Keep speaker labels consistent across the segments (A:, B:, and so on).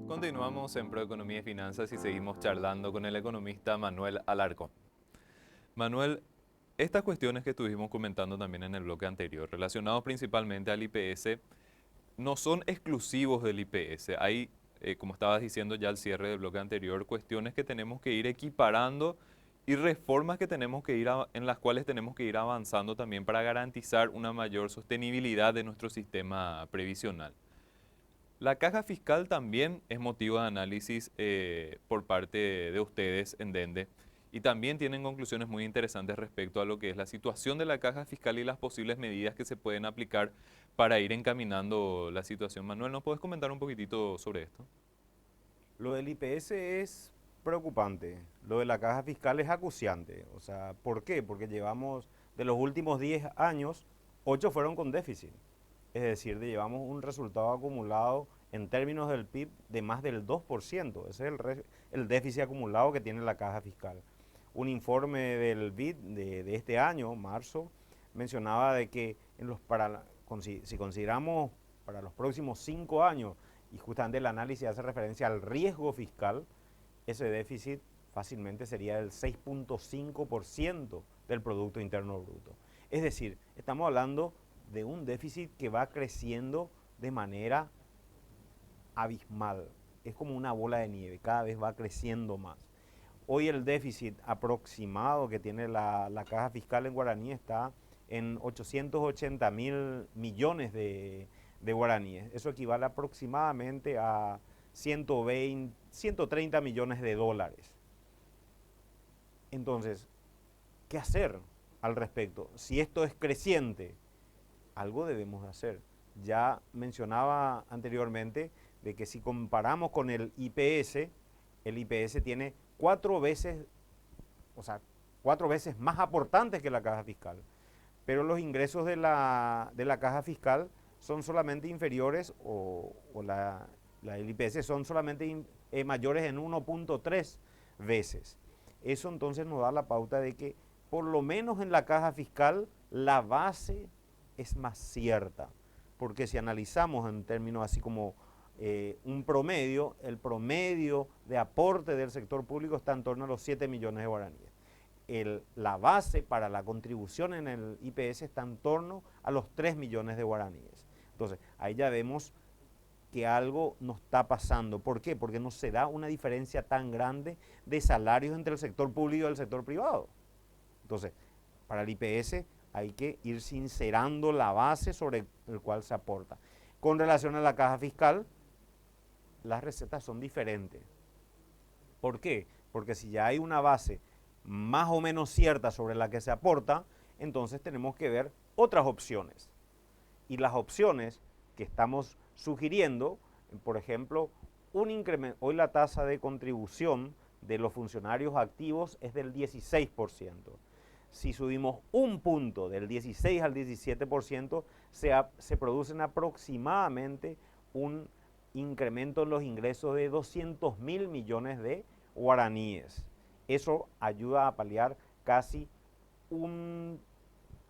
A: Continuamos en Proeconomía y Finanzas y seguimos charlando con el economista Manuel Alarcón. Manuel, estas cuestiones que estuvimos comentando también en el bloque anterior, relacionados principalmente al IPS, no son exclusivos del IPS. Hay, como estabas diciendo ya al cierre del bloque anterior, cuestiones que tenemos que ir equiparando y reformas que tenemos que ir en las cuales tenemos que ir avanzando también para garantizar una mayor sostenibilidad de nuestro sistema previsional. La caja fiscal también es motivo de análisis por parte de ustedes en Dende y también tienen conclusiones muy interesantes respecto a lo que es la situación de la caja fiscal y las posibles medidas que se pueden aplicar para ir encaminando la situación. Manuel, ¿nos puedes comentar un poquitito sobre esto?
B: Lo del IPS es preocupante, lo de la caja fiscal es acuciante. O sea, ¿por qué? Porque llevamos, de los últimos 10 años, 8 fueron con déficit. Es decir, llevamos un resultado acumulado en términos del PIB de más del 2%. Ese es el déficit acumulado que tiene la caja fiscal. Un informe del BID de este año, marzo, mencionaba de que si consideramos para los próximos 5 años, y justamente el análisis hace referencia al riesgo fiscal, ese déficit fácilmente sería del 6.5% del Producto Interno Bruto. Es decir, estamos hablando de un déficit que va creciendo de manera abismal. Es como una bola de nieve, cada vez va creciendo más. Hoy el déficit aproximado que tiene la caja fiscal en guaraní está en 880.000 millones de guaraníes. Eso equivale aproximadamente a 120, 130 millones de dólares. Entonces, ¿qué hacer al respecto? Si esto es creciente, algo debemos de hacer. Ya mencionaba anteriormente de que si comparamos con el IPS tiene 4 veces, o sea, 4 veces más aportantes que la caja fiscal. Pero los ingresos de la caja fiscal son solamente inferiores la del IPS son solamente mayores en 1.3 veces. Eso entonces nos da la pauta de que por lo menos en la caja fiscal la base es más cierta. Porque si analizamos en términos así como un promedio, el promedio de aporte del sector público está en torno a los 7 millones de guaraníes. La base para la contribución en el IPS está en torno a los 3 millones de guaraníes. Entonces, ahí ya vemos que algo nos está pasando. ¿Por qué? Porque no se da una diferencia tan grande de salarios entre el sector público y el sector privado. Entonces, para el IPS hay que ir sincerando la base sobre el cual se aporta. Con relación a la caja fiscal, las recetas son diferentes. ¿Por qué? Porque si ya hay una base más o menos cierta sobre la que se aporta, entonces tenemos que ver otras opciones. Y las opciones que estamos sugiriendo, por ejemplo, un incremento, hoy la tasa de contribución de los funcionarios activos es del 16%. Si subimos un punto del 16 al 17%, se producen aproximadamente un incremento en los ingresos de 200.000 millones de guaraníes. Eso ayuda a paliar casi un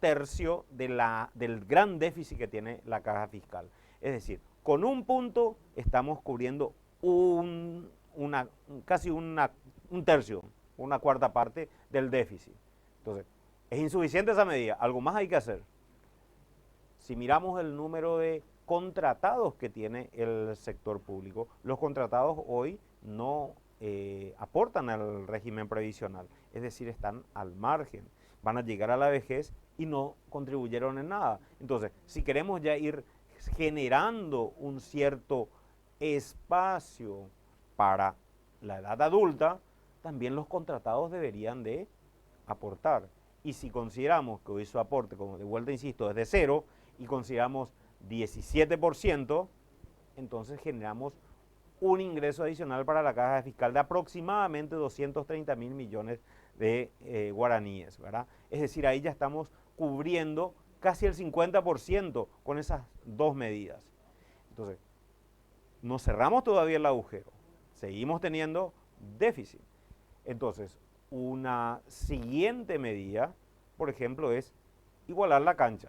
B: tercio del gran déficit que tiene la caja fiscal. Es decir, con un punto estamos cubriendo casi un tercio, una cuarta parte del déficit. Entonces, es insuficiente esa medida, algo más hay que hacer. Si miramos el número de contratados que tiene el sector público, los contratados hoy no aportan al régimen previsional, es decir, están al margen, van a llegar a la vejez y no contribuyeron en nada. Entonces, si queremos ya ir generando un cierto espacio para la edad adulta, también los contratados deberían de aportar. Y si consideramos que hoy su aporte, como de vuelta insisto, es de cero y consideramos 17%, entonces generamos un ingreso adicional para la caja fiscal de aproximadamente 230.000 millones de guaraníes, ¿verdad? Es decir, ahí ya estamos cubriendo casi el 50% con esas dos medidas. Entonces, no cerramos todavía el agujero, seguimos teniendo déficit. Entonces, una siguiente medida, por ejemplo, es igualar la cancha.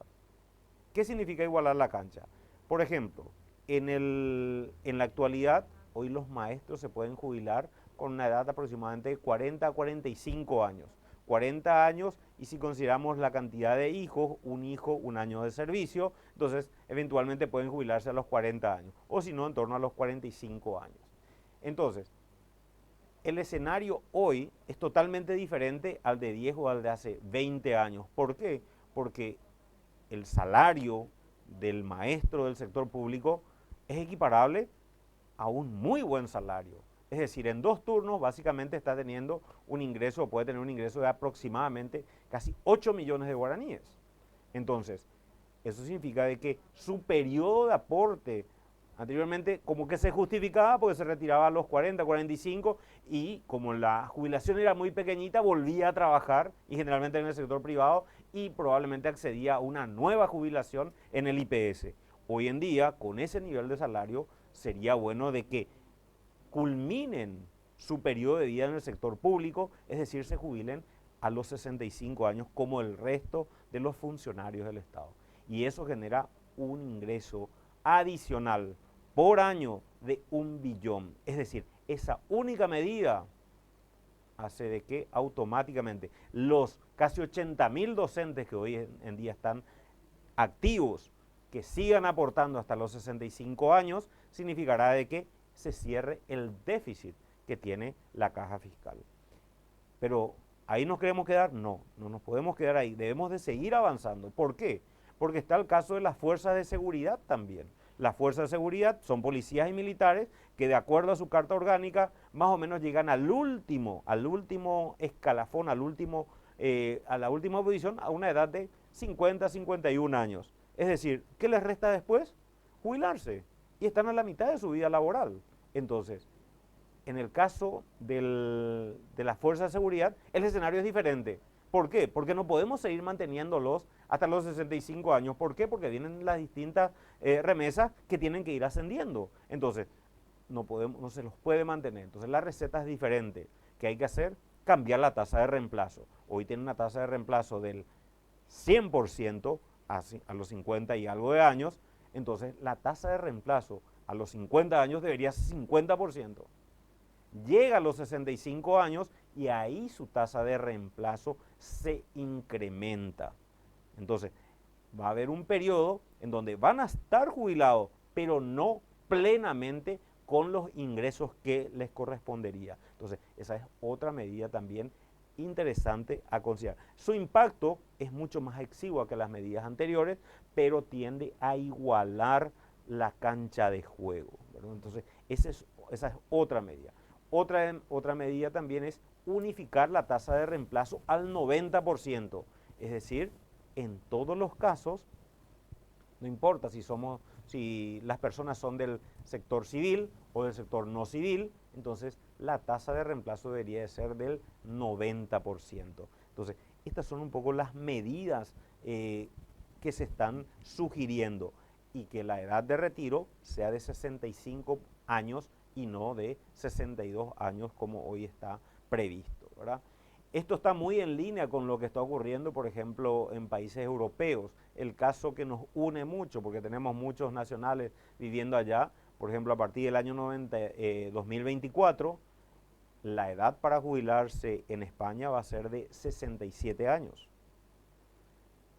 B: ¿Qué significa igualar la cancha? Por ejemplo, en la actualidad hoy los maestros se pueden jubilar con una edad aproximadamente de 40 a 45 años. 40 años y si consideramos la cantidad de hijos, un hijo, un año de servicio, entonces eventualmente pueden jubilarse a los 40 años o si no en torno a los 45 años. Entonces, el escenario hoy es totalmente diferente al de 10 o al de hace 20 años. ¿Por qué? Porque el salario del maestro del sector público es equiparable a un muy buen salario. Es decir, en 2 turnos básicamente está teniendo un ingreso, puede tener un ingreso de aproximadamente casi 8 millones de guaraníes. Entonces, eso significa de que su periodo de aporte anteriormente como que se justificaba porque se retiraba a los 40, 45 y como la jubilación era muy pequeñita volvía a trabajar y generalmente en el sector privado y probablemente accedía a una nueva jubilación en el IPS. Hoy en día, con ese nivel de salario, sería bueno de que culminen su periodo de vida en el sector público, es decir, se jubilen a los 65 años como el resto de los funcionarios del Estado. Y eso genera un ingreso adicional por año de 1 billón. Es decir, esa única medida hace de que automáticamente los casi 80.000 docentes que hoy en día están activos, que sigan aportando hasta los 65 años, significará de que se cierre el déficit que tiene la caja fiscal. Pero ¿ahí nos queremos quedar? No, no nos podemos quedar ahí. Debemos de seguir avanzando. ¿Por qué? Porque está el caso de las fuerzas de seguridad también. Las fuerzas de seguridad son policías y militares que de acuerdo a su carta orgánica más o menos llegan al último escalafón, a la última posición a una edad de 50, 51 años. Es decir, ¿qué les resta después? Jubilarse. Y están a la mitad de su vida laboral. Entonces, en el caso de las fuerzas de seguridad, el escenario es diferente. ¿Por qué? Porque no podemos seguir manteniéndolos hasta los 65 años. ¿Por qué? Porque vienen las distintas remesas que tienen que ir ascendiendo. Entonces, no se los puede mantener. Entonces, la receta es diferente. ¿Qué hay que hacer? Cambiar la tasa de reemplazo. Hoy tiene una tasa de reemplazo del 100% a los 50 y algo de años. Entonces, la tasa de reemplazo a los 50 años debería ser 50%. Llega a los 65 años y ahí su tasa de reemplazo se incrementa. Entonces, va a haber un periodo en donde van a estar jubilados, pero no plenamente con los ingresos que les correspondería. Entonces, esa es otra medida también interesante a considerar. Su impacto es mucho más exiguo que las medidas anteriores, pero tiende a igualar la cancha de juego, ¿verdad? Entonces, esa es otra medida. Otra medida también es unificar la tasa de reemplazo al 90%. Es decir, en todos los casos, no importa si las personas son del sector civil o del sector no civil, entonces la tasa de reemplazo debería de ser del 90%. Entonces, estas son un poco las medidas que se están sugiriendo y que la edad de retiro sea de 65 años y no de 62 años como hoy está previsto, ¿verdad? Esto está muy en línea con lo que está ocurriendo, por ejemplo, en países europeos. El caso que nos une mucho, porque tenemos muchos nacionales viviendo allá, por ejemplo, a partir del año 2024, la edad para jubilarse en España va a ser de 67 años.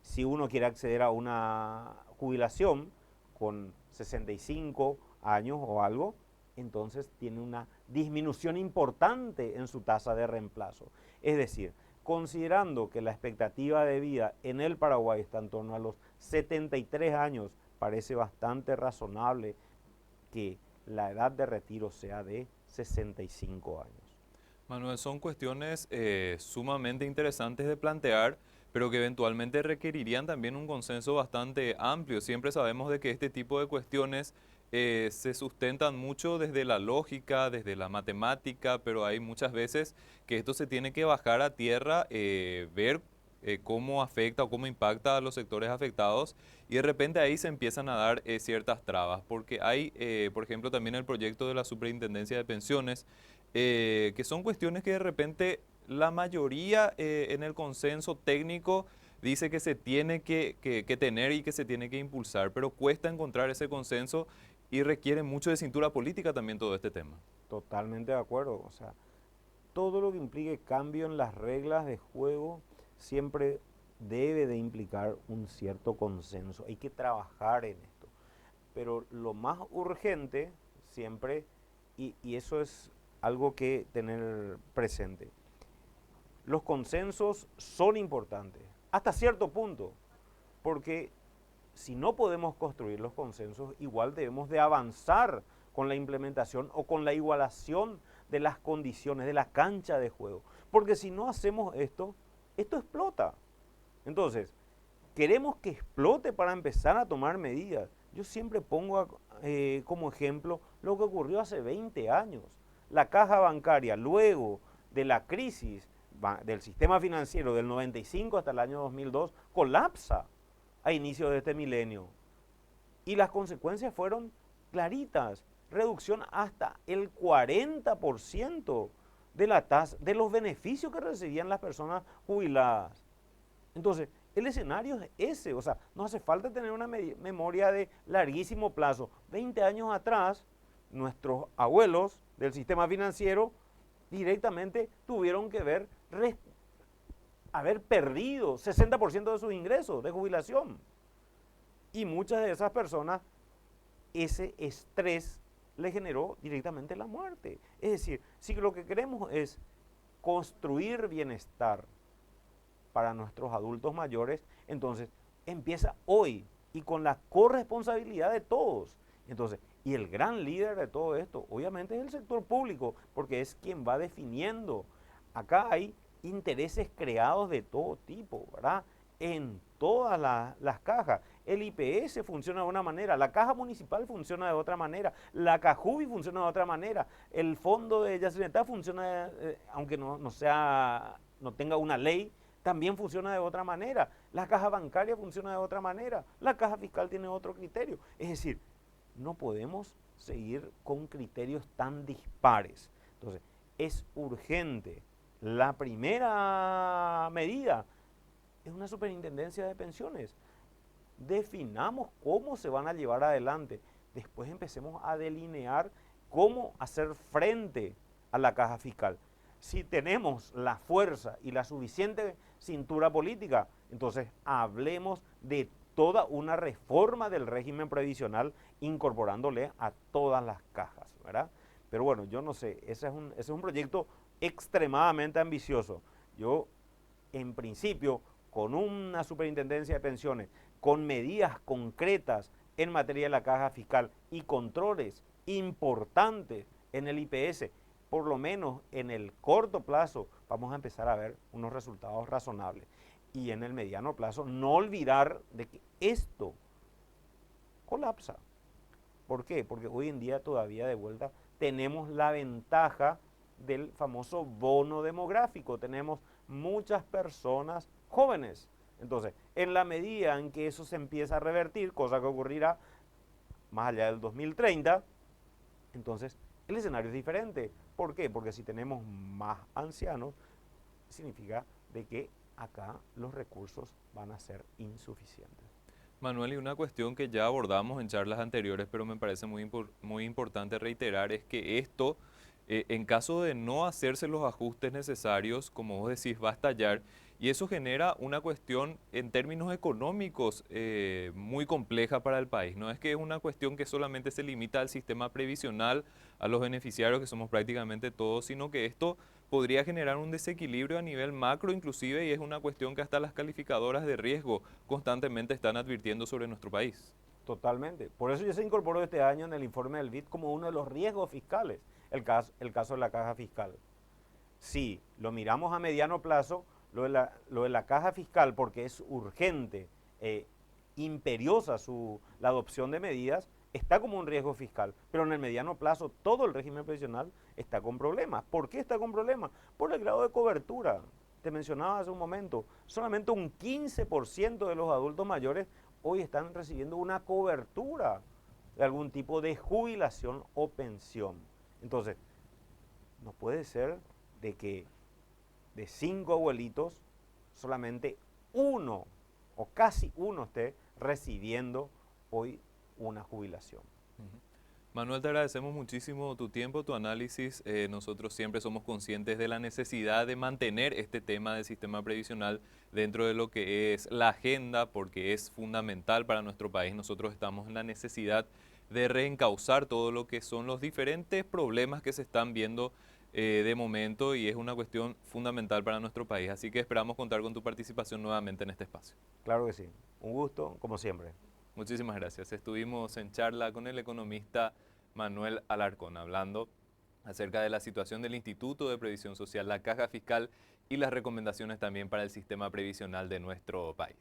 B: Si uno quiere acceder a una jubilación con 65 años o algo, entonces tiene una disminución importante en su tasa de reemplazo. Es decir, considerando que la expectativa de vida en el Paraguay está en torno a los 73 años, parece bastante razonable que la edad de retiro sea de 65 años.
A: Manuel, son cuestiones sumamente interesantes de plantear, pero que eventualmente requerirían también un consenso bastante amplio. Siempre sabemos de que este tipo de cuestiones se sustentan mucho desde la lógica, desde la matemática, pero hay muchas veces que esto se tiene que bajar a tierra, ver cómo afecta o cómo impacta a los sectores afectados y de repente ahí se empiezan a dar ciertas trabas, porque hay, por ejemplo, también el proyecto de la Superintendencia de Pensiones, que son cuestiones que de repente la mayoría en el consenso técnico dice que se tiene que tener y que se tiene que impulsar, pero cuesta encontrar ese consenso y requiere mucho de cintura política también todo este tema.
B: Totalmente de acuerdo. O sea, todo lo que implique cambio en las reglas de juego siempre debe de implicar un cierto consenso. Hay que trabajar en esto. Pero lo más urgente siempre, y eso es algo que tener presente, los consensos son importantes, hasta cierto punto, porque si no podemos construir los consensos, igual debemos de avanzar con la implementación o con la igualación de las condiciones de la cancha de juego. Porque si no hacemos esto, esto explota. Entonces, queremos que explote para empezar a tomar medidas. Yo siempre pongo como ejemplo lo que ocurrió hace 20 años. La caja bancaria, luego de la crisis del sistema financiero del 95 hasta el año 2002, colapsa a inicio de este milenio. Y las consecuencias fueron claritas. Reducción hasta el 40% de la tasa, de los beneficios que recibían las personas jubiladas. Entonces, el escenario es ese, o sea, no hace falta tener una memoria de larguísimo plazo. 20 años atrás, nuestros abuelos del sistema financiero directamente tuvieron que haber perdido 60% de sus ingresos de jubilación. Y muchas de esas personas, ese estrés le generó directamente la muerte. Es decir, si lo que queremos es construir bienestar para nuestros adultos mayores, entonces empieza hoy y con la corresponsabilidad de todos. Entonces, y el gran líder de todo esto, obviamente, es el sector público, porque es quien va definiendo. Acá hay intereses creados de todo tipo, ¿verdad? En todas las cajas. El IPS funciona de una manera, la caja municipal funciona de otra manera, la Cajubi funciona de otra manera, el fondo de Yacyretá funciona, aunque no tenga una ley, también funciona de otra manera, la caja bancaria funciona de otra manera, la caja fiscal tiene otro criterio. Es decir, no podemos seguir con criterios tan dispares. Entonces, es urgente. La primera medida es una superintendencia de pensiones. Definamos cómo se van a llevar adelante. Después empecemos a delinear cómo hacer frente a la caja fiscal. Si tenemos la fuerza y la suficiente cintura política, entonces hablemos de toda una reforma del régimen previsional incorporándole a todas las cajas, ¿verdad? Pero bueno, yo no sé, ese es un proyecto extremadamente ambicioso. Yo, en principio, con una superintendencia de pensiones, con medidas concretas en materia de la caja fiscal y controles importantes en el IPS, por lo menos en el corto plazo vamos a empezar a ver unos resultados razonables. Y en el mediano plazo no olvidar de que esto colapsa. ¿Por qué? Porque hoy en día todavía de vuelta tenemos la ventaja del famoso bono demográfico. Tenemos muchas personas jóvenes. Entonces, en la medida en que eso se empieza a revertir, cosa que ocurrirá más allá del 2030, entonces el escenario es diferente. ¿Por qué? Porque si tenemos más ancianos, significa de que acá los recursos van a ser insuficientes.
A: Manuel, y una cuestión que ya abordamos en charlas anteriores, pero me parece muy importante reiterar, es que esto, en caso de no hacerse los ajustes necesarios, como vos decís, va a estallar, y eso genera una cuestión en términos económicos muy compleja para el país. No es que es una cuestión que solamente se limita al sistema previsional, a los beneficiarios, que somos prácticamente todos, sino que esto podría generar un desequilibrio a nivel macro inclusive, y es una cuestión que hasta las calificadoras de riesgo constantemente están advirtiendo sobre nuestro país.
B: Totalmente. Por eso ya se incorporó este año en el informe del BID como uno de los riesgos fiscales, el caso de la caja fiscal. Si lo miramos a mediano plazo, lo de la caja fiscal, porque es urgente, imperiosa la adopción de medidas, está como un riesgo fiscal, pero en el mediano plazo todo el régimen previsional está con problemas. ¿Por qué está con problemas? Por el grado de cobertura. Te mencionaba hace un momento, solamente un 15% de los adultos mayores hoy están recibiendo una cobertura de algún tipo de jubilación o pensión. Entonces, no puede ser de que de 5 abuelitos solamente uno o casi uno esté recibiendo hoy una jubilación.
A: Manuel, te agradecemos muchísimo tu tiempo, tu análisis. Nosotros siempre somos conscientes de la necesidad de mantener este tema del sistema previsional dentro de lo que es la agenda, porque es fundamental para nuestro país. Nosotros estamos en la necesidad de reencauzar todo lo que son los diferentes problemas que se están viendo de momento y es una cuestión fundamental para nuestro país. Así que esperamos contar con tu participación nuevamente en este espacio.
B: Claro que sí. Un gusto, como siempre.
A: Muchísimas gracias. Estuvimos en charla con el economista Manuel Alarcón, hablando acerca de la situación del Instituto de Previsión Social, la Caja Fiscal y las recomendaciones también para el sistema previsional de nuestro país.